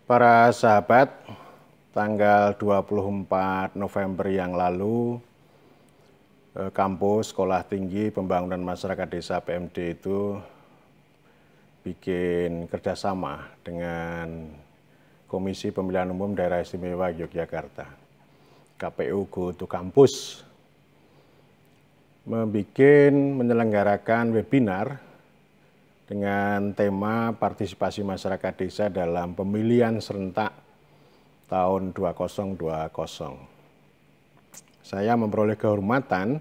Para sahabat, tanggal 24 November yang lalu, kampus Sekolah Tinggi Pembangunan Masyarakat Desa PMD itu bikin kerjasama dengan Komisi Pemilihan Umum Daerah Istimewa Yogyakarta, KPU Go to Campus, menyelenggarakan webinar dengan tema partisipasi masyarakat desa dalam pemilihan serentak tahun 2020. Saya memperoleh kehormatan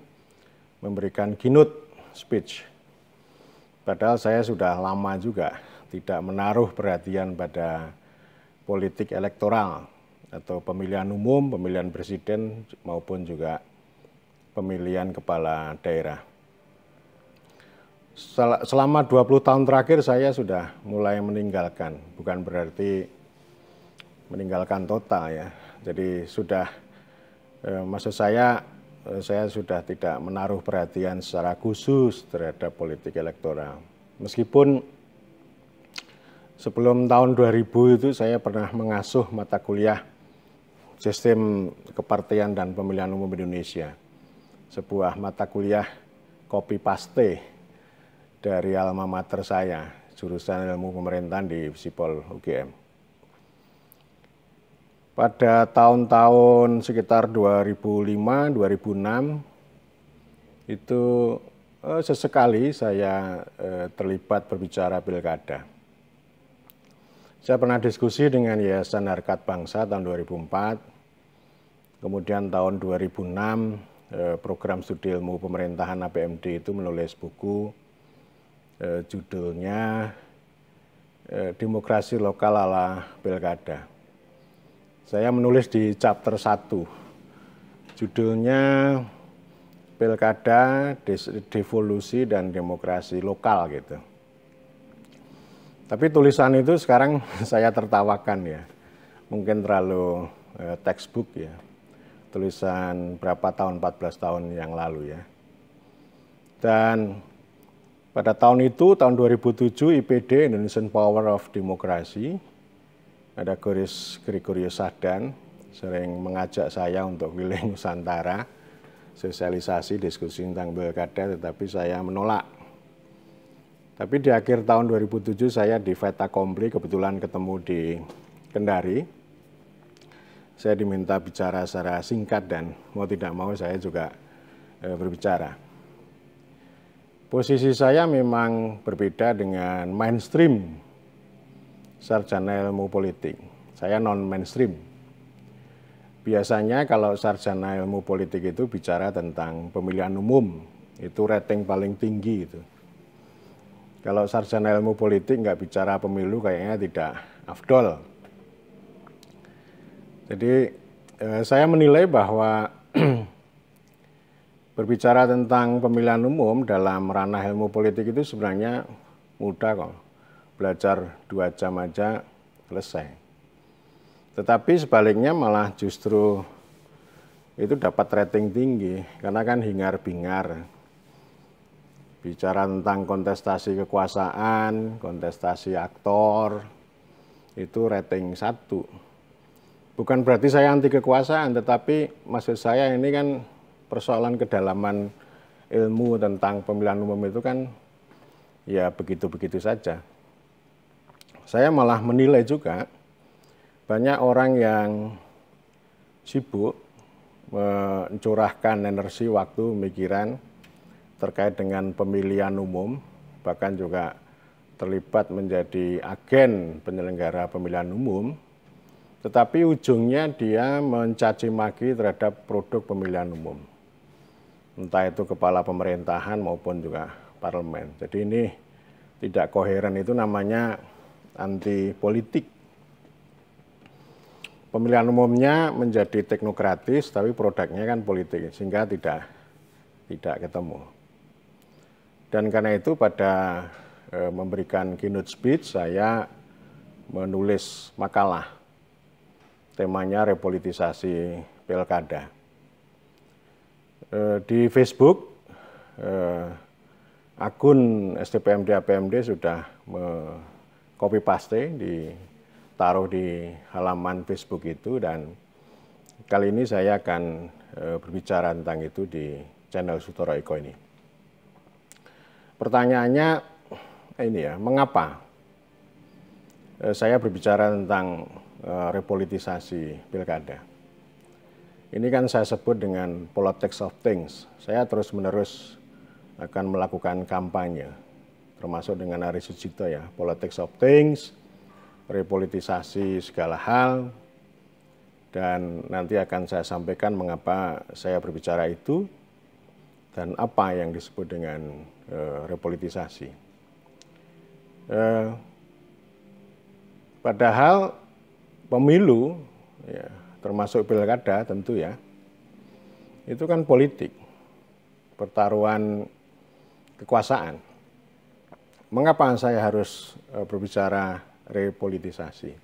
memberikan keynote speech. Padahal saya sudah lama juga tidak menaruh perhatian pada politik elektoral atau pemilihan umum, pemilihan presiden maupun juga pemilihan kepala daerah. Selama 20 tahun terakhir saya sudah mulai meninggalkan, bukan berarti meninggalkan total ya. Jadi maksud saya sudah tidak menaruh perhatian secara khusus terhadap politik elektoral. Meskipun sebelum tahun 2000 itu saya pernah mengasuh mata kuliah Sistem Kepartian dan Pemilihan Umum Indonesia. Sebuah mata kuliah copy paste dari alma mater saya, jurusan ilmu pemerintahan di Sipol UGM. Pada tahun-tahun sekitar 2005-2006 itu sesekali saya terlibat berbicara pilkada. Saya pernah diskusi dengan Yayasan Harkat Bangsa tahun 2004, kemudian tahun 2006 program studi ilmu pemerintahan APMD itu menulis buku judulnya Demokrasi Lokal ala Pilkada. Saya menulis di chapter 1, judulnya Pilkada, Devolusi dan Demokrasi Lokal gitu. Tapi tulisan itu sekarang saya tertawakan ya, mungkin terlalu textbook ya, tulisan berapa tahun, 14 tahun yang lalu ya. Dan pada tahun itu, tahun 2007, IPD, Indonesian Power of Democracy, ada Gregorius Sadan, sering mengajak saya untuk keliling Nusantara, sosialisasi, diskusi tentang pilkada, tetapi saya menolak. Tapi di akhir tahun 2007, saya di fait accompli, kebetulan ketemu di Kendari. Saya diminta bicara secara singkat dan mau tidak mau saya juga berbicara. Posisi saya memang berbeda dengan mainstream sarjana ilmu politik. Saya non-mainstream. Biasanya kalau sarjana ilmu politik itu bicara tentang pemilihan umum, itu rating paling tinggi itu. Kalau sarjana ilmu politik nggak bicara pemilu kayaknya tidak afdol. Jadi saya menilai bahwa berbicara tentang pemilihan umum dalam ranah ilmu politik itu sebenarnya mudah kok. Belajar 2 jam aja selesai. Tetapi sebaliknya malah justru itu dapat rating tinggi karena kan hingar-bingar. Bicara tentang kontestasi kekuasaan, kontestasi aktor, itu rating 1. Bukan berarti saya anti kekuasaan, tetapi maksud saya ini kan persoalan kedalaman ilmu tentang pemilihan umum itu kan ya begitu-begitu saja. Saya malah menilai juga banyak orang yang sibuk mencurahkan energi, waktu, pemikiran terkait dengan pemilihan umum, bahkan juga terlibat menjadi agen penyelenggara pemilihan umum, tetapi ujungnya dia mencaci maki terhadap produk pemilihan umum. Entah itu kepala pemerintahan maupun juga parlemen. Jadi ini tidak koheren, itu namanya anti politik. Pemilihan umumnya menjadi teknokratis, tapi produknya kan politik, sehingga tidak ketemu. Dan karena itu pada memberikan keynote speech, saya menulis makalah. Temanya repolitisasi pilkada. Di Facebook, akun STPMD APMD sudah copy paste di taruh di halaman Facebook itu, dan kali ini saya akan berbicara tentang itu di channel Sutoro Eko ini. Pertanyaannya ini ya, mengapa saya berbicara tentang repolitisasi pilkada? Ini kan saya sebut dengan politics of things. Saya terus-menerus akan melakukan kampanye, termasuk dengan Ari Sujito ya, politics of things, repolitisasi segala hal, dan nanti akan saya sampaikan mengapa saya berbicara itu dan apa yang disebut dengan repolitisasi. Padahal pemilu, ya, termasuk pilkada tentu ya, itu kan politik, pertaruhan kekuasaan. Mengapa saya harus berbicara repolitisasi?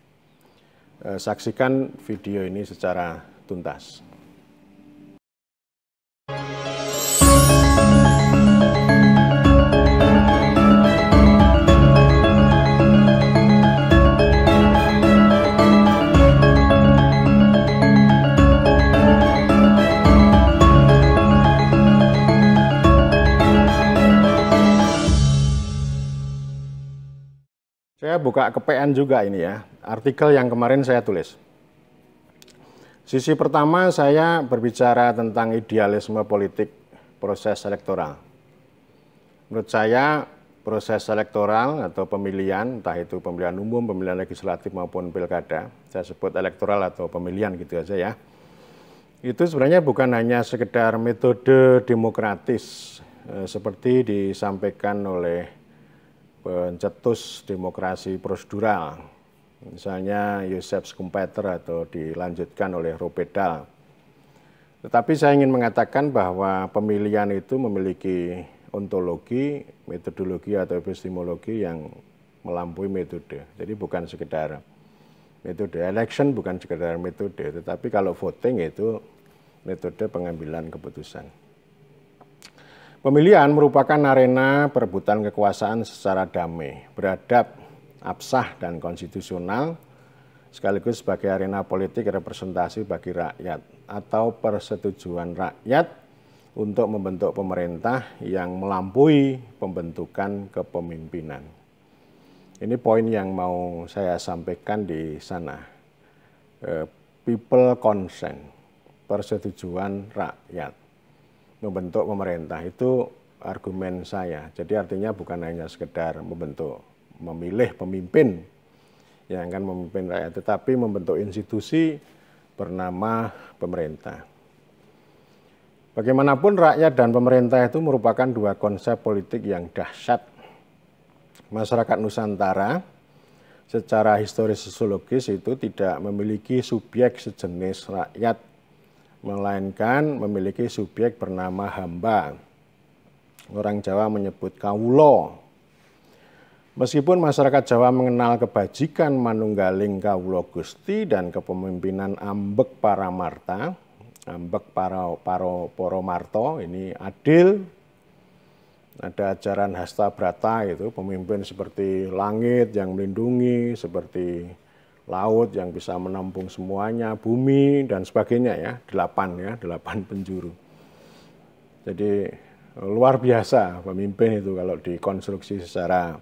Saksikan video ini secara tuntas. Saya buka ke PN juga ini ya, artikel yang kemarin saya tulis. Sisi pertama saya berbicara tentang idealisme politik proses elektoral. Menurut saya proses elektoral atau pemilihan, entah itu pemilihan umum, pemilihan legislatif maupun pilkada, saya sebut elektoral atau pemilihan gitu aja ya, itu sebenarnya bukan hanya sekedar metode demokratis seperti disampaikan oleh pencetus demokrasi prosedural, misalnya Joseph Schumpeter atau dilanjutkan oleh Ropedal. Tetapi saya ingin mengatakan bahwa pemilihan itu memiliki ontologi, metodologi atau epistemologi yang melampaui metode. Jadi bukan sekedar metode, election bukan sekedar metode, tetapi kalau voting itu metode pengambilan keputusan. Pemilihan merupakan arena perebutan kekuasaan secara damai, beradab, absah, dan konstitusional, sekaligus sebagai arena politik representasi bagi rakyat atau persetujuan rakyat untuk membentuk pemerintah yang melampaui pembentukan kepemimpinan. Ini poin yang mau saya sampaikan di sana. People consent, persetujuan rakyat membentuk pemerintah, itu argumen saya. Jadi artinya bukan hanya sekedar memilih pemimpin yang akan memimpin rakyat, tetapi membentuk institusi bernama pemerintah. Bagaimanapun rakyat dan pemerintah itu merupakan dua konsep politik yang dahsyat. Masyarakat Nusantara secara historis sosiologis itu tidak memiliki subjek sejenis rakyat, melainkan memiliki subjek bernama hamba. Orang Jawa menyebut kawula. Meskipun masyarakat Jawa mengenal kebajikan manunggaling kawula Gusti dan kepemimpinan ambek para marta, ambek para marto, ini adil. Ada ajaran Hasta Brata itu, pemimpin seperti langit yang melindungi, seperti laut yang bisa menampung semuanya, bumi dan sebagainya ya, 8 penjuru. Jadi luar biasa pemimpin itu kalau dikonstruksi secara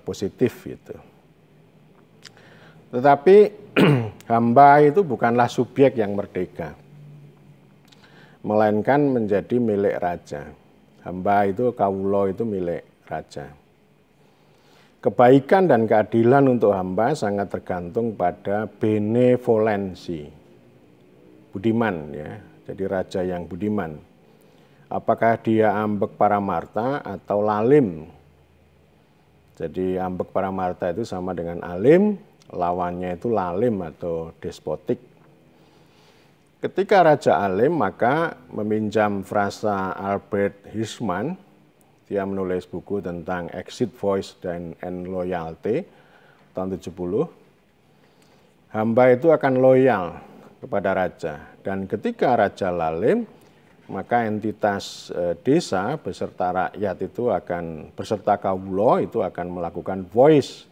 positif gitu. Tetapi hamba itu bukanlah subjek yang merdeka, melainkan menjadi milik raja. Hamba itu, kawula itu milik raja. Kebaikan dan keadilan untuk hamba sangat tergantung pada benevolensi, budiman ya. Jadi raja yang budiman. Apakah dia ambek para marta atau lalim? Jadi ambek para marta itu sama dengan alim, lawannya itu lalim atau despotik. Ketika raja alim, maka meminjam frasa Albert Hirschman, dia menulis buku tentang Exit, Voice, and Loyalty tahun 70. Hamba itu akan loyal kepada raja. Dan ketika raja lalim, maka entitas desa beserta rakyat itu akan, beserta kawula itu akan melakukan voice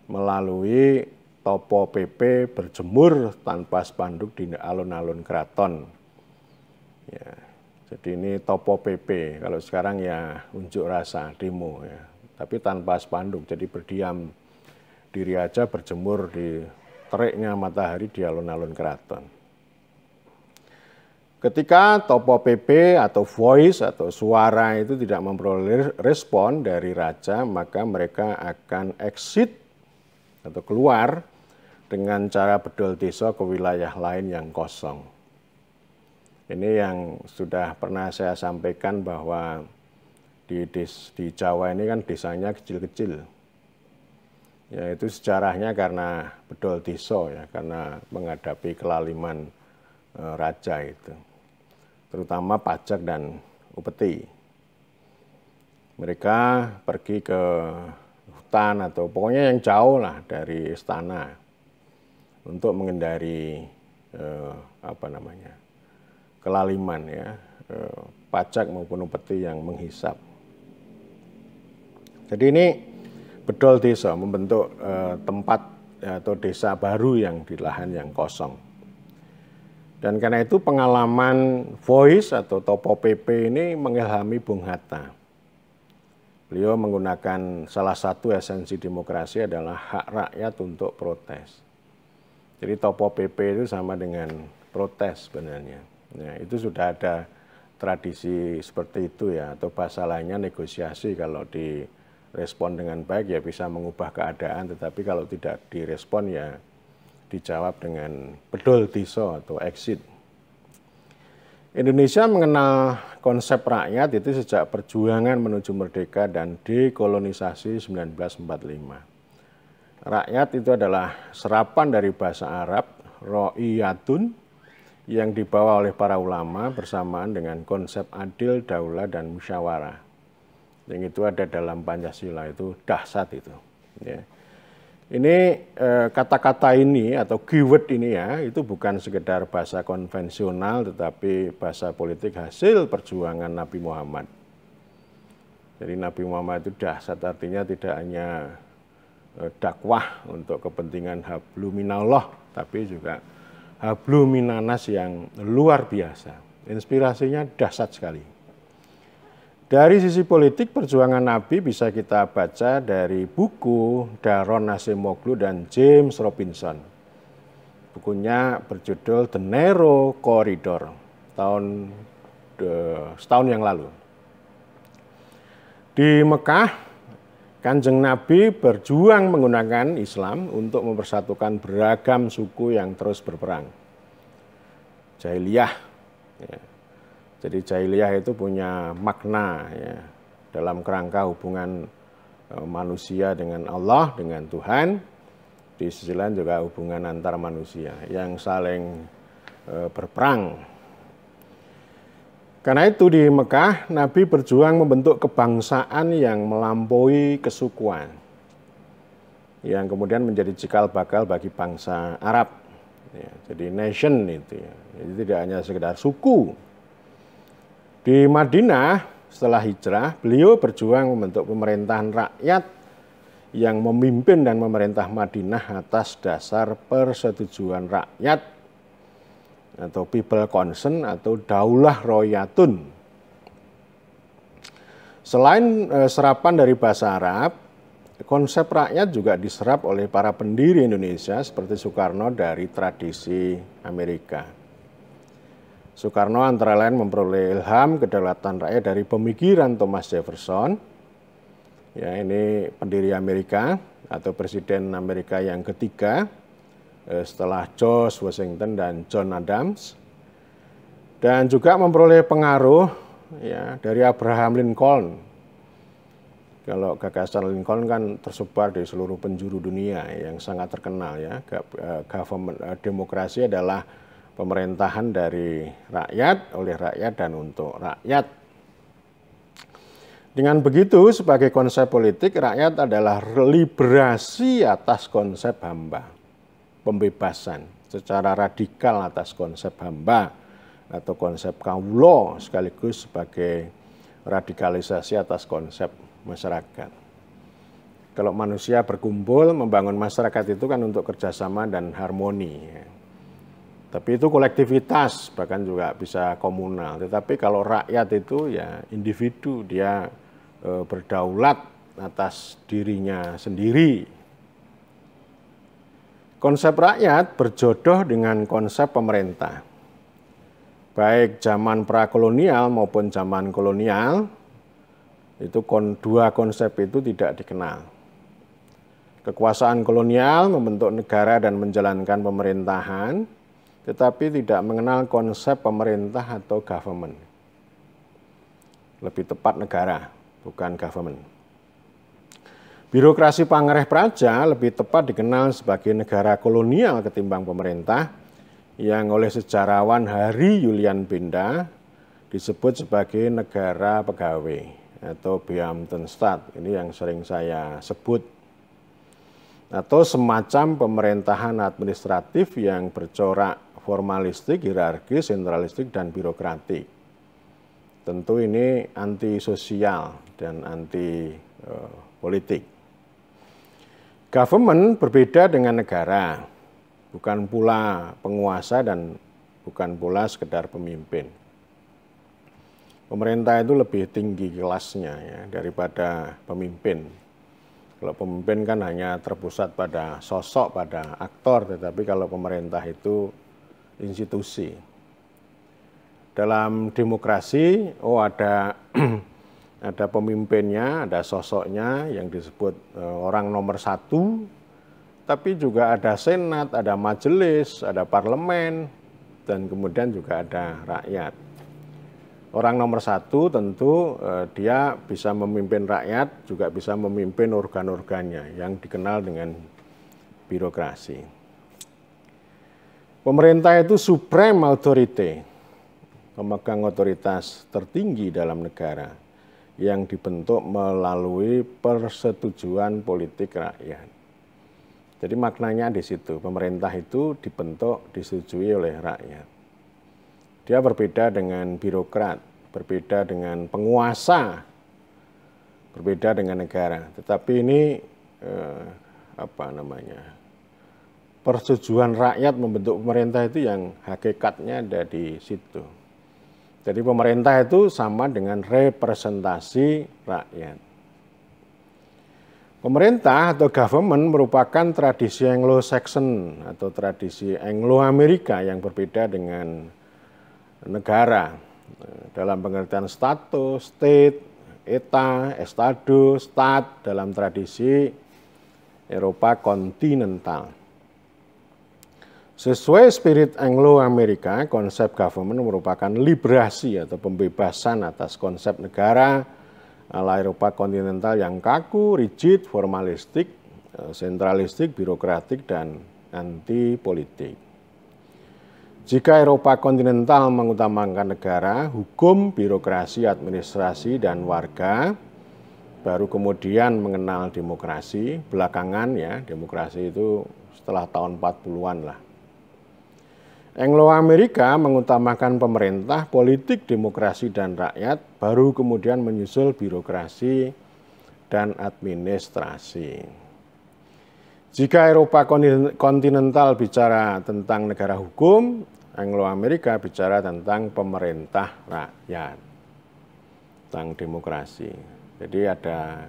melalui topo PP berjemur tanpa spanduk di alun-alun keraton. Ya, jadi ini topo PP, kalau sekarang ya unjuk rasa, demo ya, tapi tanpa spanduk, jadi berdiam diri aja berjemur di teriknya matahari di alun-alun keraton. Ketika topo PP atau voice atau suara itu tidak memperoleh respon dari raja, maka mereka akan exit atau keluar dengan cara bedol desa ke wilayah lain yang kosong. Ini yang sudah pernah saya sampaikan bahwa di Jawa ini kan desanya kecil-kecil. Ya, itu sejarahnya karena bedol desa ya, karena menghadapi kelaliman raja itu. Terutama pajak dan upeti. Mereka pergi ke hutan atau pokoknya yang jauh lah dari istana untuk menghindari kelaliman ya, pajak maupun upeti yang menghisap. Jadi ini bedol desa membentuk tempat atau desa baru yang di lahan yang kosong. Dan karena itu pengalaman voice atau topo PP ini mengilhami Bung Hatta. Beliau menggunakan salah satu esensi demokrasi adalah hak rakyat untuk protes. Jadi topo PP itu sama dengan protes sebenarnya. Nah, itu sudah ada tradisi seperti itu ya, atau bahasa lainnya negosiasi. Kalau direspon dengan baik ya bisa mengubah keadaan, tetapi kalau tidak direspon ya dijawab dengan bedol desa atau exit. Indonesia mengenal konsep rakyat itu sejak perjuangan menuju merdeka dan dekolonisasi 1945. Rakyat itu adalah serapan dari bahasa Arab, ro'iyatun, yang dibawa oleh para ulama bersamaan dengan konsep adil, daulah, dan musyawarah. Yang itu ada dalam Pancasila, itu dahsyat itu. Ya. Ini kata-kata ini atau keyword ini ya, itu bukan sekedar bahasa konvensional tetapi bahasa politik hasil perjuangan Nabi Muhammad. Jadi Nabi Muhammad itu dahsyat, artinya tidak hanya dakwah untuk kepentingan hablu minallah, tapi juga hablu minanas yang luar biasa. Inspirasinya dahsyat sekali. Dari sisi politik, perjuangan Nabi bisa kita baca dari buku Daron Acemoglu dan James Robinson. Bukunya berjudul The Narrow Corridor, setahun yang lalu. Di Mekah, Kanjeng Nabi berjuang menggunakan Islam untuk mempersatukan beragam suku yang terus berperang. Jahiliyah. Ya. Jadi jahiliyah itu punya makna ya, dalam kerangka hubungan manusia dengan Allah, dengan Tuhan. Di sisi lain juga hubungan antar manusia yang saling berperang. Karena itu di Mekah, Nabi berjuang membentuk kebangsaan yang melampaui kesukuan. Yang kemudian menjadi cikal bakal bagi bangsa Arab. Ya, jadi nation itu ya. Jadi tidak hanya sekedar suku. Di Madinah setelah hijrah, beliau berjuang membentuk pemerintahan rakyat yang memimpin dan memerintah Madinah atas dasar persetujuan rakyat atau people consent atau daulah royatun. Selain serapan dari bahasa Arab, konsep rakyat juga diserap oleh para pendiri Indonesia seperti Soekarno dari tradisi Amerika. Soekarno antara lain memperoleh ilham kedaulatan rakyat dari pemikiran Thomas Jefferson. Ya, ini pendiri Amerika atau presiden Amerika yang ketiga setelah George Washington dan John Adams. Dan juga memperoleh pengaruh ya dari Abraham Lincoln. Kalau gagasan Lincoln kan tersebar di seluruh penjuru dunia yang sangat terkenal ya. Demokrasi adalah pemerintahan dari rakyat, oleh rakyat, dan untuk rakyat. Dengan begitu, sebagai konsep politik, rakyat adalah liberasi atas konsep hamba. Pembebasan secara radikal atas konsep hamba atau konsep kaulo, sekaligus sebagai radikalisasi atas konsep masyarakat. Kalau manusia berkumpul, membangun masyarakat itu kan untuk kerjasama dan harmoni. Tapi itu kolektivitas, bahkan juga bisa komunal. Tetapi kalau rakyat itu ya individu, dia berdaulat atas dirinya sendiri. Konsep rakyat berjodoh dengan konsep pemerintah. Baik zaman prakolonial maupun zaman kolonial, itu dua konsep itu tidak dikenal. Kekuasaan kolonial membentuk negara dan menjalankan pemerintahan, tetapi tidak mengenal konsep pemerintah atau government. Lebih tepat negara, bukan government. Birokrasi pangereh praja lebih tepat dikenal sebagai negara kolonial ketimbang pemerintah, yang oleh sejarawan Hari Julian Benda disebut sebagai negara pegawai atau Beamtenstaat. Ini yang sering saya sebut. Atau semacam pemerintahan administratif yang bercorak formalistik, hierarkis, sentralistik, dan birokratik. Tentu ini anti sosial dan anti politik. Government berbeda dengan negara, bukan pula penguasa dan bukan pula sekedar pemimpin. Pemerintah itu lebih tinggi kelasnya ya, daripada pemimpin. Kalau pemimpin kan hanya terpusat pada sosok, pada aktor, tetapi kalau pemerintah itu institusi. Dalam demokrasi, ada ada pemimpinnya, ada sosoknya yang disebut orang nomor satu, tapi juga ada senat, ada majelis, ada parlemen, dan kemudian juga ada rakyat. Orang nomor satu tentu dia bisa memimpin rakyat, juga bisa memimpin organ-organnya yang dikenal dengan birokrasi. Pemerintah itu supreme authority, pemegang otoritas tertinggi dalam negara yang dibentuk melalui persetujuan politik rakyat. Jadi maknanya di situ, pemerintah itu dibentuk, disetujui oleh rakyat. Dia berbeda dengan birokrat, berbeda dengan penguasa, berbeda dengan negara. Tetapi ini persetujuan rakyat membentuk pemerintah itu yang hakikatnya ada di situ. Jadi pemerintah itu sama dengan representasi rakyat. Pemerintah atau government merupakan tradisi Anglo-Saxon atau tradisi Anglo-Amerika yang berbeda dengan negara dalam pengertian status, state, eta, estado, stat dalam tradisi Eropa kontinental. Sesuai spirit Anglo-Amerika, konsep government merupakan liberasi atau pembebasan atas konsep negara ala Eropa kontinental yang kaku, rigid, formalistik, sentralistik, birokratik, dan anti politik. Jika Eropa kontinental mengutamakan negara, hukum, birokrasi, administrasi, dan warga, baru kemudian mengenal demokrasi. Belakangan ya, demokrasi itu setelah tahun 40-an lah. Anglo-Amerika mengutamakan pemerintah, politik, demokrasi, dan rakyat, baru kemudian menyusul birokrasi dan administrasi. Jika Eropa kontinental bicara tentang negara hukum, Anglo-Amerika bicara tentang pemerintah rakyat, tentang demokrasi. Jadi ada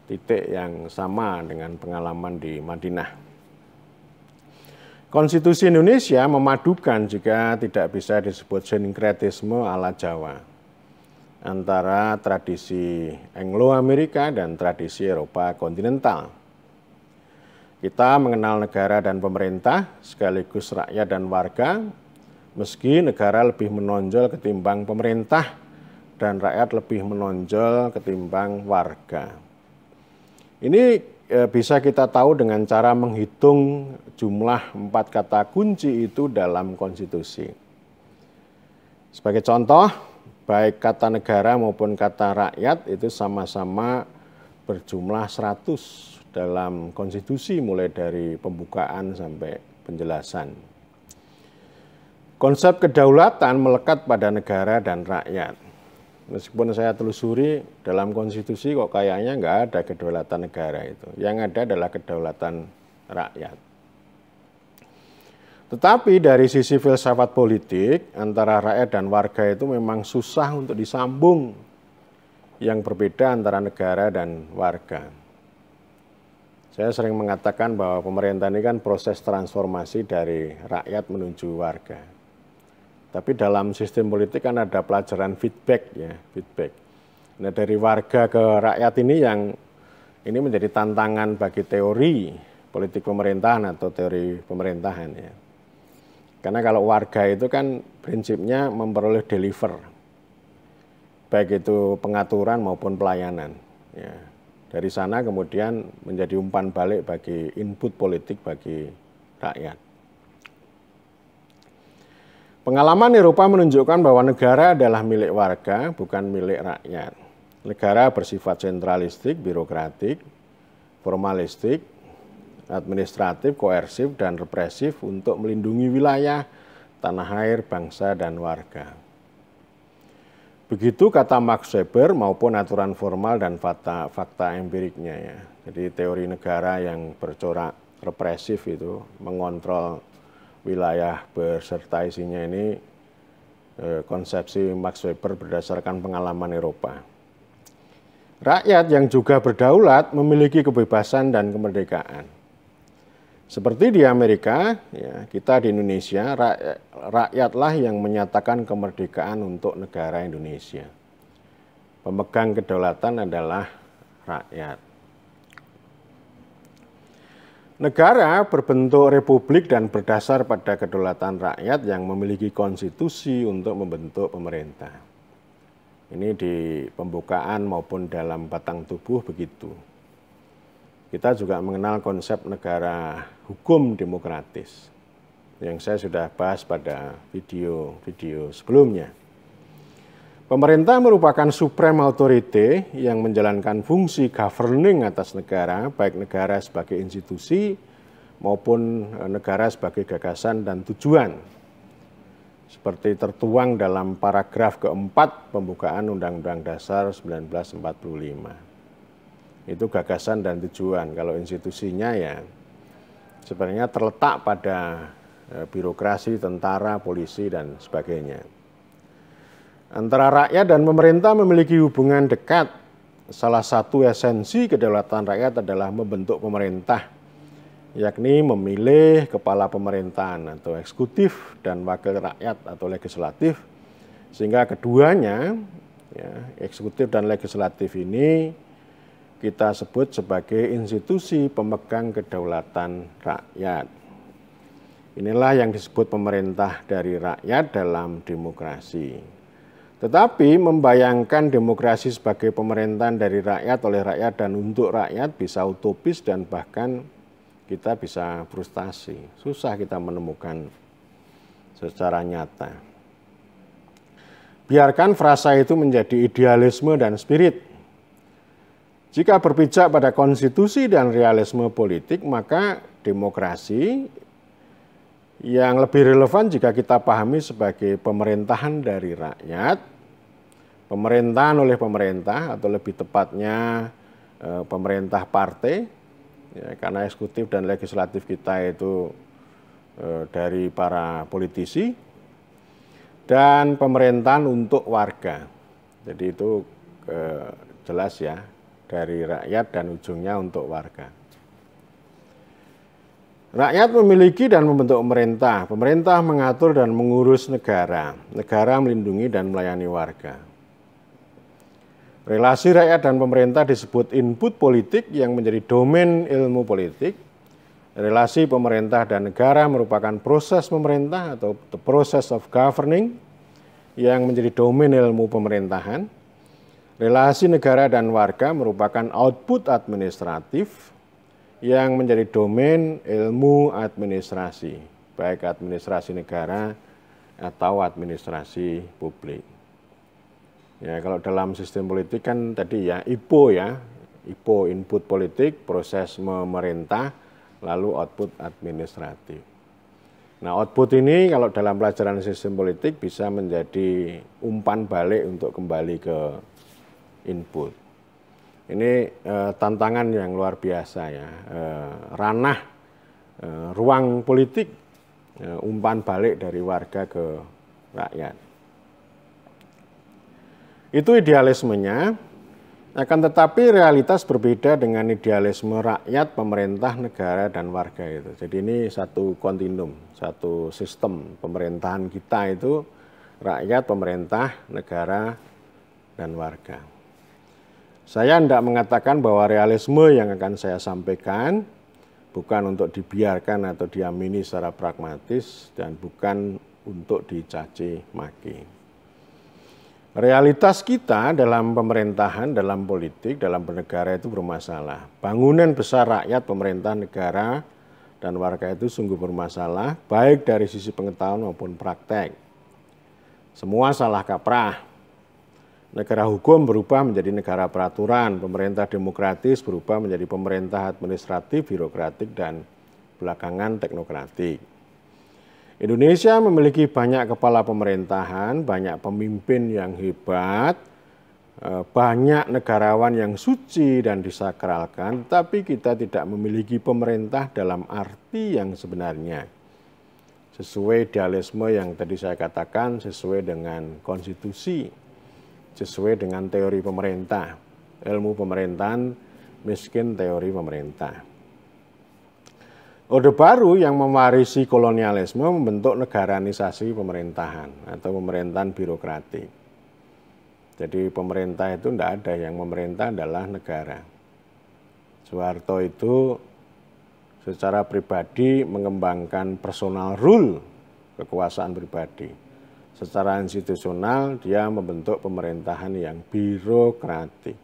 titik yang sama dengan pengalaman di Madinah. Konstitusi Indonesia memadukan, jika tidak bisa disebut sinkretisme ala Jawa, antara tradisi Anglo-Amerika dan tradisi Eropa kontinental. Kita mengenal negara dan pemerintah sekaligus rakyat dan warga, meski negara lebih menonjol ketimbang pemerintah dan rakyat lebih menonjol ketimbang warga. Ini bisa kita tahu dengan cara menghitung jumlah 4 kata kunci itu dalam konstitusi. Sebagai contoh, baik kata negara maupun kata rakyat itu sama-sama berjumlah 100 dalam konstitusi, mulai dari pembukaan sampai penjelasan. Konsep kedaulatan melekat pada negara dan rakyat. Meskipun saya telusuri dalam konstitusi kok kayaknya nggak ada kedaulatan negara itu. Yang ada adalah kedaulatan rakyat. Tetapi dari sisi filsafat politik antara rakyat dan warga itu memang susah untuk disambung yang berbeda antara negara dan warga. Saya sering mengatakan bahwa pemerintah ini kan proses transformasi dari rakyat menuju warga. Tapi dalam sistem politik kan ada pelajaran feedback ya, feedback. Nah dari warga ke rakyat ini yang ini menjadi tantangan bagi teori politik pemerintahan atau teori pemerintahan ya. Karena kalau warga itu kan prinsipnya memperoleh deliver, baik itu pengaturan maupun pelayanan. Ya. Dari sana kemudian menjadi umpan balik bagi input politik bagi rakyat. Pengalaman Eropa menunjukkan bahwa negara adalah milik warga, bukan milik rakyat. Negara bersifat sentralistik, birokratik, formalistik, administratif, koersif, dan represif untuk melindungi wilayah, tanah air, bangsa, dan warga. Begitu kata Max Weber maupun aturan formal dan fakta empiriknya ya. Jadi teori negara yang bercorak represif itu mengontrol wilayah beserta isinya ini konsepsi Max Weber berdasarkan pengalaman Eropa. Rakyat yang juga berdaulat memiliki kebebasan dan kemerdekaan. Seperti di Amerika, ya, kita di Indonesia, rakyatlah yang menyatakan kemerdekaan untuk negara Indonesia. Pemegang kedaulatan adalah rakyat. Negara berbentuk republik dan berdasar pada kedaulatan rakyat yang memiliki konstitusi untuk membentuk pemerintah. Ini di pembukaan maupun dalam batang tubuh begitu. Kita juga mengenal konsep negara hukum demokratis yang saya sudah bahas pada video-video sebelumnya. Pemerintah merupakan supreme authority yang menjalankan fungsi governing atas negara, baik negara sebagai institusi maupun negara sebagai gagasan dan tujuan. Seperti tertuang dalam paragraf keempat pembukaan Undang-Undang Dasar 1945. Itu gagasan dan tujuan. Kalau institusinya ya sebenarnya terletak pada birokrasi, tentara, polisi, dan sebagainya. Antara rakyat dan pemerintah memiliki hubungan dekat. Salah satu esensi kedaulatan rakyat adalah membentuk pemerintah, yakni memilih kepala pemerintahan atau eksekutif dan wakil rakyat atau legislatif, sehingga keduanya, ya, eksekutif dan legislatif ini kita sebut sebagai institusi pemegang kedaulatan rakyat. Inilah yang disebut pemerintah dari rakyat dalam demokrasi. Tetapi membayangkan demokrasi sebagai pemerintahan dari rakyat, oleh rakyat, dan untuk rakyat bisa utopis dan bahkan kita bisa frustasi. Susah kita menemukan secara nyata. Biarkan frasa itu menjadi idealisme dan spirit. Jika berpijak pada konstitusi dan realisme politik, maka demokrasi yang lebih relevan jika kita pahami sebagai pemerintahan dari rakyat, pemerintahan oleh pemerintah, atau lebih tepatnya pemerintah partai, ya, karena eksekutif dan legislatif kita itu dari para politisi, dan pemerintahan untuk warga. Jadi itu jelas ya, dari rakyat dan ujungnya untuk warga. Rakyat memiliki dan membentuk pemerintah. Pemerintah mengatur dan mengurus negara. Negara melindungi dan melayani warga. Relasi rakyat dan pemerintah disebut input politik yang menjadi domain ilmu politik. Relasi pemerintah dan negara merupakan proses pemerintah atau the process of governing yang menjadi domain ilmu pemerintahan. Relasi negara dan warga merupakan output administratif yang menjadi domain ilmu administrasi, baik administrasi negara atau administrasi publik. Ya, kalau dalam sistem politik kan tadi ya IPO ya, IPO input politik, proses memerintah, lalu output administratif. Nah, output ini kalau dalam pelajaran sistem politik bisa menjadi umpan balik untuk kembali ke input. Ini tantangan yang luar biasa ya, ranah ruang politik, umpan balik dari warga ke rakyat. Itu idealismenya, akan tetapi realitas berbeda dengan idealisme rakyat, pemerintah, negara, dan warga itu. Jadi ini satu kontinum, satu sistem pemerintahan kita itu rakyat, pemerintah, negara, dan warga. Saya tidak mengatakan bahwa realisme yang akan saya sampaikan bukan untuk dibiarkan atau diamini secara pragmatis dan bukan untuk dicaci maki. Realitas kita dalam pemerintahan, dalam politik, dalam bernegara itu bermasalah. Bangunan besar rakyat, pemerintah, negara, dan warga itu sungguh bermasalah, baik dari sisi pengetahuan maupun praktek. Semua salah kaprah. Negara hukum berubah menjadi negara peraturan, pemerintah demokratis berubah menjadi pemerintah administratif, birokratik, dan belakangan teknokratik. Indonesia memiliki banyak kepala pemerintahan, banyak pemimpin yang hebat, banyak negarawan yang suci dan disakralkan, tapi kita tidak memiliki pemerintah dalam arti yang sebenarnya. Sesuai idealisme yang tadi saya katakan, sesuai dengan konstitusi, sesuai dengan teori pemerintah, ilmu pemerintahan, miskin teori pemerintah. Orde Baru yang mewarisi kolonialisme membentuk negaranisasi pemerintahan atau pemerintahan birokratik. Jadi pemerintah itu tidak ada, yang memerintah adalah negara. Soeharto itu secara pribadi mengembangkan personal rule, kekuasaan pribadi. Secara institusional dia membentuk pemerintahan yang birokratik.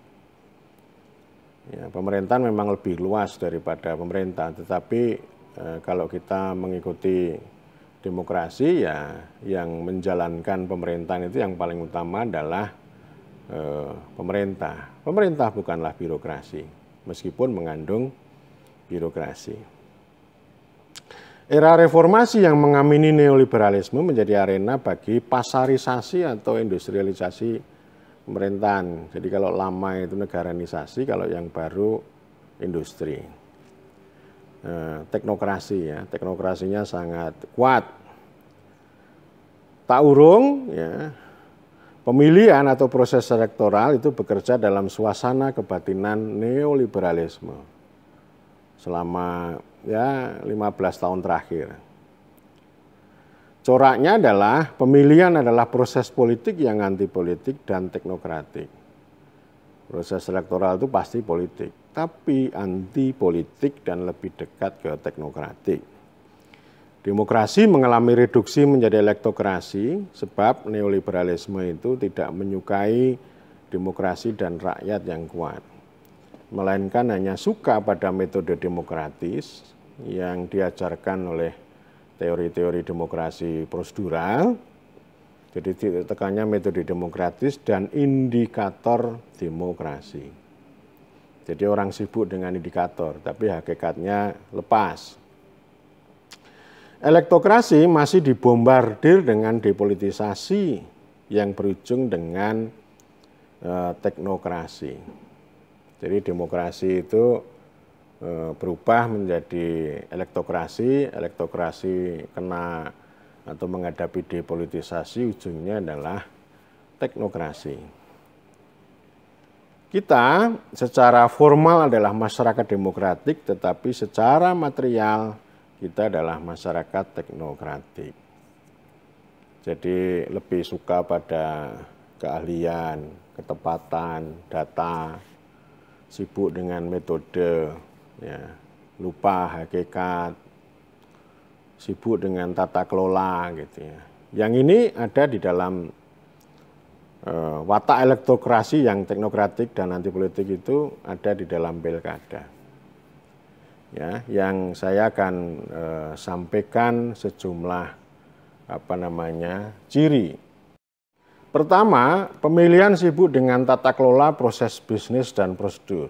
Ya, pemerintahan memang lebih luas daripada pemerintah, tetapi kalau kita mengikuti demokrasi ya yang menjalankan pemerintahan itu yang paling utama adalah pemerintah. Pemerintah bukanlah birokrasi, meskipun mengandung birokrasi. Era reformasi yang mengamini neoliberalisme menjadi arena bagi pasarisasi atau industrialisasi pemerintahan. Jadi kalau lama itu negaranisasi, kalau yang baru industri. Teknokrasi ya, teknokrasinya sangat kuat. Tak urung ya, pemilihan atau proses elektoral itu bekerja dalam suasana kebatinan neoliberalisme selama ya 15 tahun terakhir. Coraknya adalah pemilihan adalah proses politik yang anti politik dan teknokratik. Proses elektoral itu pasti politik, tapi anti politik dan lebih dekat ke teknokratik. Demokrasi mengalami reduksi menjadi elektokrasi sebab neoliberalisme itu tidak menyukai demokrasi dan rakyat yang kuat, melainkan hanya suka pada metode demokratis yang diajarkan oleh teori-teori demokrasi prosedural. Jadi tekannya metode demokratis dan indikator demokrasi. Jadi orang sibuk dengan indikator, tapi hakikatnya lepas. Elektokrasi masih dibombardir dengan depolitisasi yang berujung dengan teknokrasi. Jadi demokrasi itu berubah menjadi elektokrasi, elektokrasi kena atau menghadapi depolitisasi, ujungnya adalah teknokrasi. Kita secara formal adalah masyarakat demokratik, tetapi secara material kita adalah masyarakat teknokratik. Jadi lebih suka pada keahlian, ketepatan, data, sibuk dengan metode, ya, lupa hakikat, sibuk dengan tata kelola gitu ya. Yang ini ada di dalam watak elektokrasi yang teknokratik dan anti politik itu ada di dalam pilkada. Ya, yang saya akan sampaikan sejumlah ciri. Pertama, pemilihan sibuk dengan tata kelola, proses bisnis dan prosedur.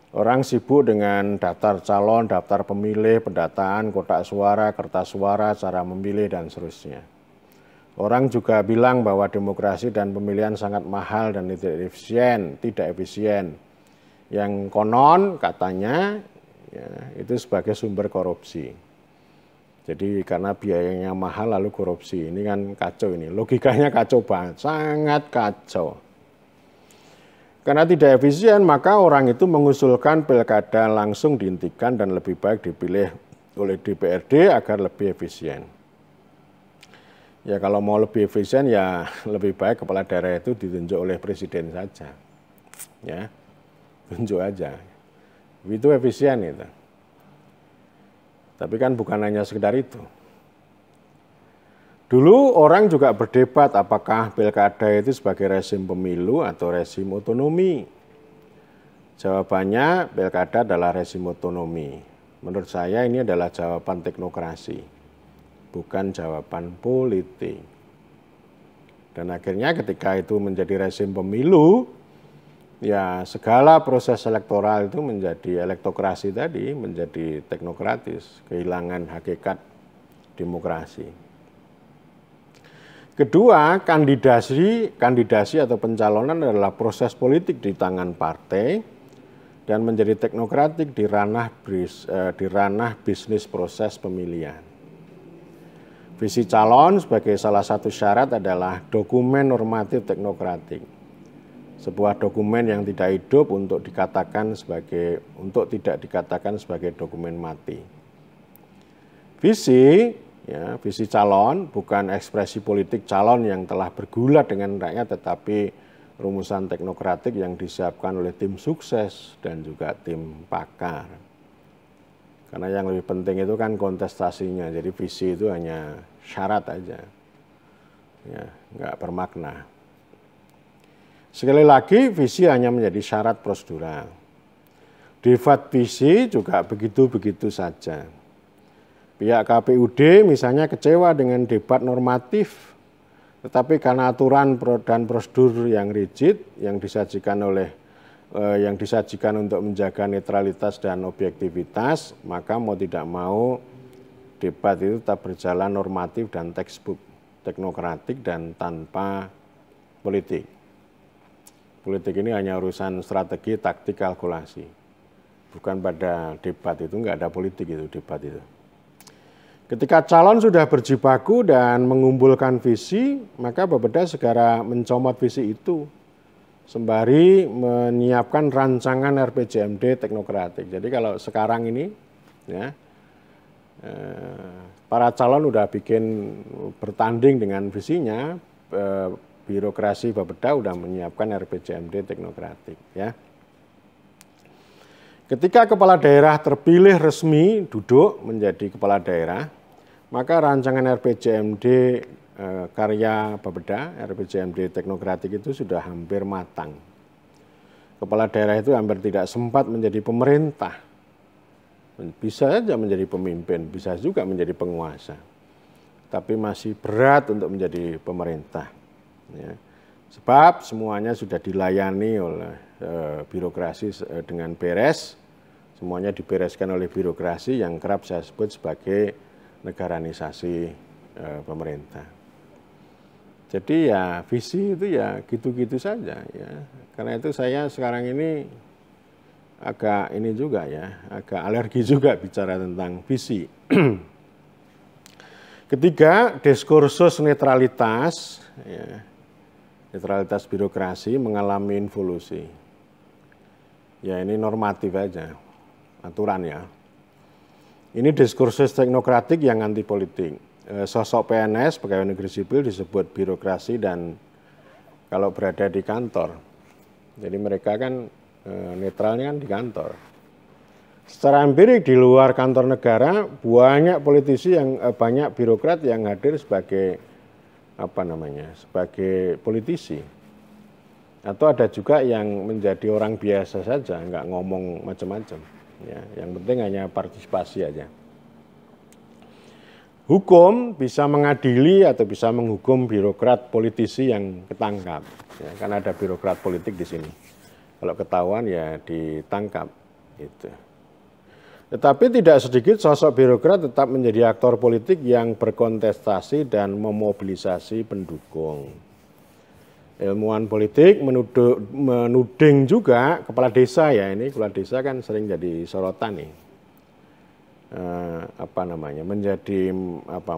Orang sibuk dengan daftar calon, daftar pemilih, pendataan, kotak suara, kertas suara, cara memilih, dan seterusnya. Orang juga bilang bahwa demokrasi dan pemilihan sangat mahal dan tidak efisien. Yang konon katanya ya, itu sebagai sumber korupsi. Jadi karena biayanya mahal lalu korupsi, ini kan kacau ini. Logikanya kacau banget, sangat kacau. Karena tidak efisien, maka orang itu mengusulkan pilkada langsung dihentikan dan lebih baik dipilih oleh DPRD agar lebih efisien. Ya kalau mau lebih efisien ya lebih baik kepala daerah itu ditunjuk oleh presiden saja. Ya, tunjuk aja. Itu efisien itu. Tapi kan bukan hanya sekedar itu. Dulu orang juga berdebat apakah pilkada itu sebagai rezim pemilu atau rezim otonomi. Jawabannya pilkada adalah rezim otonomi. Menurut saya ini adalah jawaban teknokrasi, bukan jawaban politik. Dan akhirnya ketika itu menjadi rezim pemilu, ya segala proses elektoral itu menjadi elektokrasi tadi, menjadi teknokratis, kehilangan hakikat demokrasi. Kedua, kandidasi atau pencalonan adalah proses politik di tangan partai dan menjadi teknokratik di ranah bisnis proses pemilihan. Visi calon sebagai salah satu syarat adalah dokumen normatif teknokratik. Sebuah dokumen yang tidak hidup untuk tidak dikatakan sebagai dokumen mati. Visi calon bukan ekspresi politik calon yang telah bergulat dengan rakyat, tetapi rumusan teknokratik yang disiapkan oleh tim sukses dan juga tim pakar. Karena yang lebih penting itu kan kontestasinya, jadi visi itu hanya syarat aja, ya, nggak bermakna. Sekali lagi, visi hanya menjadi syarat prosedural. Debat visi juga begitu-begitu saja. Pihak KPUD misalnya kecewa dengan debat normatif, tetapi karena aturan dan prosedur yang rigid yang disajikan untuk menjaga netralitas dan objektivitas, maka mau tidak mau debat itu tetap berjalan normatif dan textbook, teknokratik dan tanpa politik. Politik ini hanya urusan strategi, taktik, kalkulasi. Bukan pada debat itu, nggak ada politik itu debat itu. Ketika calon sudah berjibaku dan mengumpulkan visi, maka Bapeda segera mencomot visi itu, sembari menyiapkan rancangan RPJMD teknokratik. Jadi kalau sekarang ini, ya, para calon udah bikin bertanding dengan visinya, birokrasi Bapeda udah menyiapkan RPJMD teknokratik, ya. Ketika kepala daerah terpilih resmi duduk menjadi kepala daerah, maka rancangan RPJMD karya Bapeda, RPJMD teknokratik itu sudah hampir matang. Kepala daerah itu hampir tidak sempat menjadi pemerintah. Bisa saja menjadi pemimpin, bisa juga menjadi penguasa. Tapi masih berat untuk menjadi pemerintah. Ya. Sebab semuanya sudah dilayani oleh birokrasi dengan beres. Semuanya dibereskan oleh birokrasi yang kerap saya sebut sebagai negaranisasi pemerintah. Jadi ya visi itu ya gitu-gitu saja ya. Karena itu saya sekarang ini agak agak alergi juga bicara tentang visi. Ketiga, diskursus netralitas, ya, netralitas birokrasi mengalami involusi. Ya ini normatif aja, aturan ya. Ini diskursus teknokratik yang anti politik. Sosok PNS, pegawai negeri sipil, disebut birokrasi dan kalau berada di kantor. Jadi mereka kan netralnya kan di kantor. Secara empirik di luar kantor negara banyak politisi banyak birokrat yang hadir sebagai sebagai politisi. Atau ada juga yang menjadi orang biasa saja, nggak ngomong macam-macam. Ya, yang penting hanya partisipasi aja. Hukum bisa mengadili atau bisa menghukum birokrat politisi yang ketangkap. Ya, karena ada birokrat politik di sini. Kalau ketahuan ya ditangkap. Itu. Tetapi tidak sedikit sosok birokrat tetap menjadi aktor politik yang berkontestasi dan memobilisasi pendukung. Ilmuwan politik menuding juga kepala desa ya, ini kepala desa kan sering jadi sorotan nih. Menjadi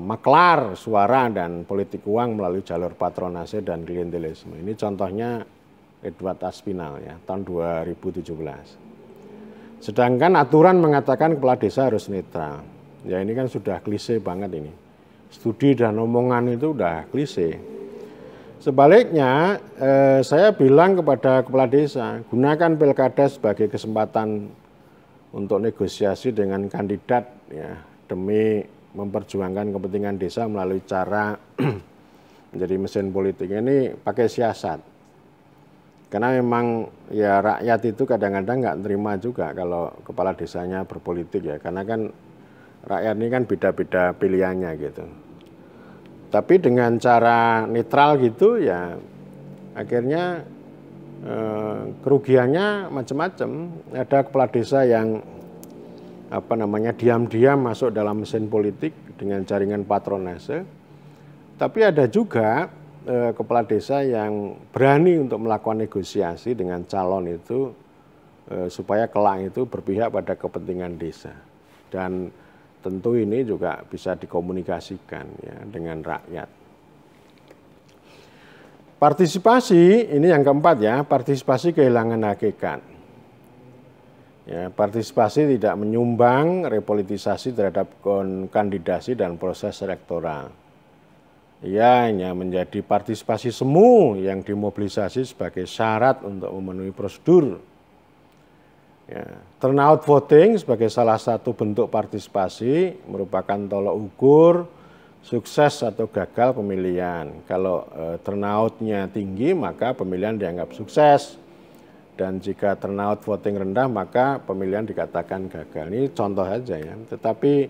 maklar suara dan politik uang melalui jalur patronase dan klientelisme. Ini contohnya Edward Aspinall ya, tahun 2017. Sedangkan aturan mengatakan kepala desa harus netral. Ya ini kan sudah klise banget ini. Studi dan omongan itu udah klise. Sebaliknya, saya bilang kepada kepala desa, gunakan pilkada sebagai kesempatan untuk negosiasi dengan kandidat ya, demi memperjuangkan kepentingan desa melalui cara menjadi mesin politik. Ini pakai siasat. Karena memang ya rakyat itu kadang-kadang nggak terima juga kalau kepala desanya berpolitik ya. Karena kan rakyat ini kan beda-beda pilihannya gitu. Tapi dengan cara netral gitu ya akhirnya kerugiannya macam-macam. Ada kepala desa yang diam-diam masuk dalam mesin politik dengan jaringan patronase. Tapi ada juga kepala desa yang berani untuk melakukan negosiasi dengan calon itu supaya kelak itu berpihak pada kepentingan desa. Dan tentu ini juga bisa dikomunikasikan ya dengan rakyat. Partisipasi ini yang keempat ya, partisipasi kehilangan hakikat. Ya, partisipasi tidak menyumbang repolitisasi terhadap kandidasi dan proses elektoral. Ia hanya menjadi partisipasi semu yang dimobilisasi sebagai syarat untuk memenuhi prosedur. Ya, turnout voting sebagai salah satu bentuk partisipasi merupakan tolok ukur sukses atau gagal pemilihan. Kalau turnoutnya tinggi maka pemilihan dianggap sukses. Dan jika turnout voting rendah maka pemilihan dikatakan gagal. Ini contoh saja ya. Tetapi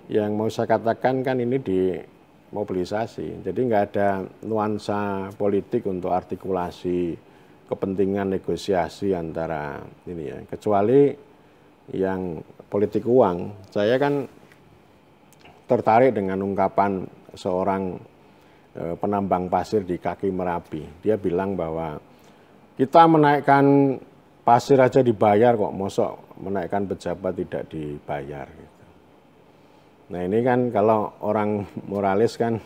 yang mau saya katakan kan ini di mobilisasi, jadi nggak ada nuansa politik untuk artikulasi kepentingan negosiasi antara ini ya, kecuali yang politik uang. Saya kan tertarik dengan ungkapan seorang penambang pasir di kaki Merapi. Dia bilang bahwa kita menaikkan pasir aja dibayar kok, mosok menaikkan pejabat tidak dibayar. Nah ini kan kalau orang moralis kan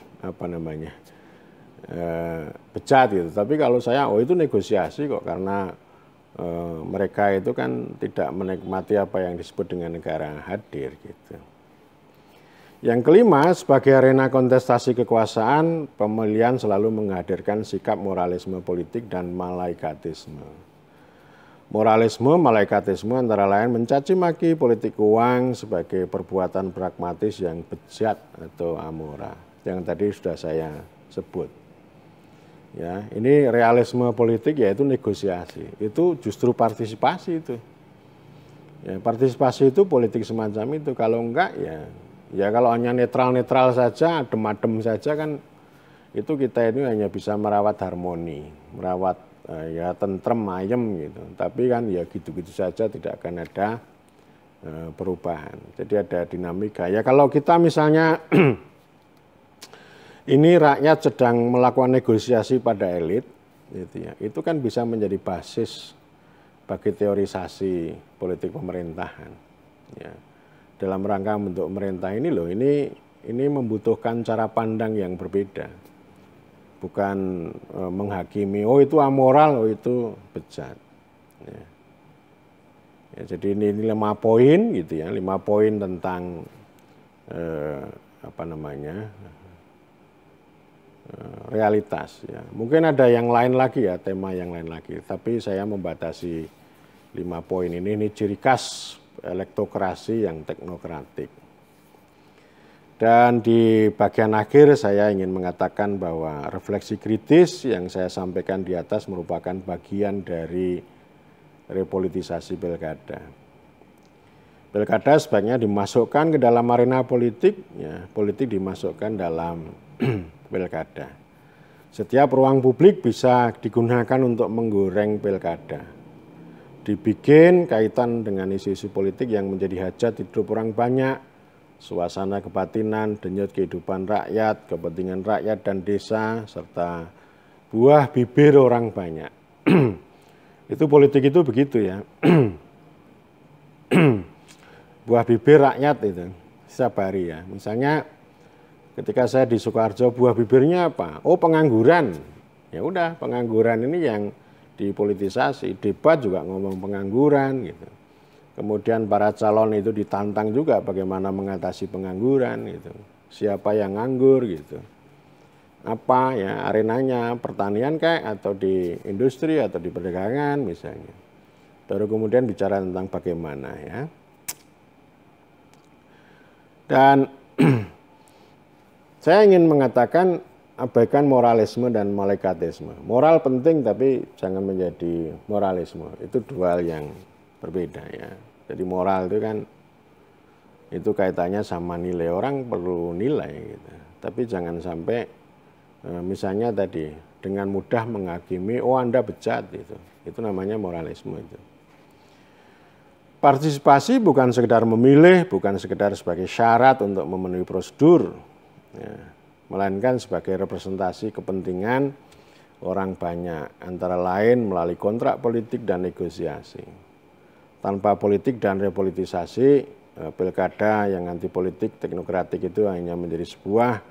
bejat gitu. Tapi kalau saya itu negosiasi kok karena mereka itu kan tidak menikmati apa yang disebut dengan negara hadir gitu. Yang kelima, sebagai arena kontestasi kekuasaan, pemilihan selalu menghadirkan sikap moralisme politik dan malaikatisme. Moralisme, malaikatisme antara lain mencaci maki politik uang sebagai perbuatan pragmatis yang bejat atau amora, yang tadi sudah saya sebut. Ya, ini realisme politik yaitu negosiasi. Itu justru partisipasi itu. Ya, partisipasi itu politik semacam itu. Kalau enggak ya kalau hanya netral-netral saja, adem-adem saja kan itu kita ini hanya bisa merawat harmoni, merawat ya tentrem ayem gitu, tapi kan ya gitu-gitu saja tidak akan ada perubahan. Jadi ada dinamika. Ya kalau kita misalnya ini rakyat sedang melakukan negosiasi pada elit, gitu ya, itu kan bisa menjadi basis bagi teorisasi politik pemerintahan. Ya. Dalam rangka bentuk pemerintah ini loh, ini membutuhkan cara pandang yang berbeda. Bukan menghakimi, oh itu amoral, oh itu bejat. Ya. Ya, jadi ini 5 poin gitu ya, 5 poin tentang realitas. Ya. Mungkin ada yang lain lagi ya, tema yang lain lagi. Tapi saya membatasi 5 poin ini ciri khas elektokrasi yang teknokratik. Dan di bagian akhir saya ingin mengatakan bahwa refleksi kritis yang saya sampaikan di atas merupakan bagian dari repolitisasi pilkada. Pilkada sebaiknya dimasukkan ke dalam arena politik, ya, politik dimasukkan dalam pilkada. Setiap ruang publik bisa digunakan untuk menggoreng pilkada. dibikin kaitan dengan isu-isu politik yang menjadi hajat hidup orang banyak, suasana kebatinan, denyut kehidupan rakyat, kepentingan rakyat dan desa, serta buah bibir orang banyak. Itu politik itu begitu ya. Buah bibir rakyat itu setiap hari ya. Misalnya ketika saya di Sukoharjo, buah bibirnya apa? Oh, pengangguran. Ya udah, pengangguran ini yang dipolitisasi. Debat juga ngomong pengangguran gitu. Kemudian para calon itu ditantang juga bagaimana mengatasi pengangguran gitu. Siapa yang nganggur gitu. Apa ya arenanya, pertanian kayak atau di industri atau di perdagangan misalnya. Baru kemudian bicara tentang bagaimana ya. Dan saya ingin mengatakan abaikan moralisme dan malaikatisme. Moral penting tapi jangan menjadi moralisme. Itu dua hal yang berbeda ya. Jadi moral itu kan itu kaitannya sama nilai, orang perlu nilai gitu. Tapi jangan sampai misalnya tadi dengan mudah menghakimi, oh Anda bejat gitu. Itu namanya moralisme itu. Partisipasi bukan sekedar memilih, bukan sekedar sebagai syarat untuk memenuhi prosedur, ya, melainkan sebagai representasi kepentingan orang banyak, antara lain melalui kontrak politik dan negosiasi. Tanpa politik dan repolitisasi, pilkada yang anti politik teknokratik itu hanya menjadi sebuah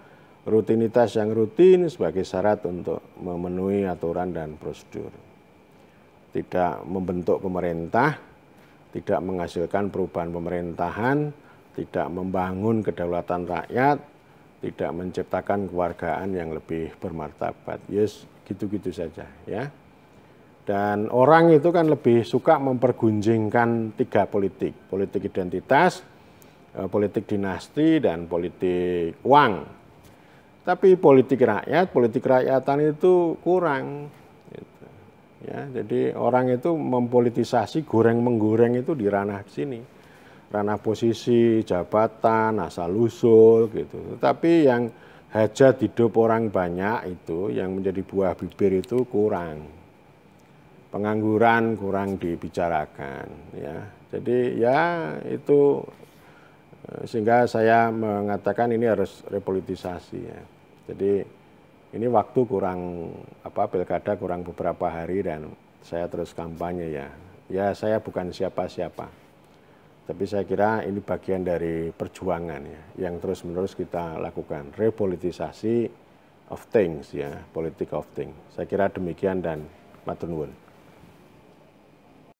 rutinitas yang rutin sebagai syarat untuk memenuhi aturan dan prosedur. Tidak membentuk pemerintah, tidak menghasilkan perubahan pemerintahan, tidak membangun kedaulatan rakyat, tidak menciptakan kewargaan yang lebih bermartabat. Yes, gitu-gitu saja ya. Dan orang itu kan lebih suka mempergunjingkan tiga politik. Politik identitas, politik dinasti, dan politik uang. Tapi politik rakyat, politik rakyatan itu kurang. Gitu. Ya, jadi orang itu mempolitisasi, goreng-menggoreng itu di ranah sini. Ranah posisi, jabatan, asal-usul gitu. Tetapi yang hajat hidup orang banyak itu, yang menjadi buah bibir itu kurang. Pengangguran kurang dibicarakan ya. Jadi ya itu sehingga saya mengatakan ini harus repolitisasi ya. Jadi ini waktu kurang pilkada kurang beberapa hari dan saya terus kampanye ya. Ya saya bukan siapa-siapa. Tapi saya kira ini bagian dari perjuangan ya yang terus-menerus kita lakukan, repolitisasi of things ya, politik of things. Saya kira demikian dan matur nuwun.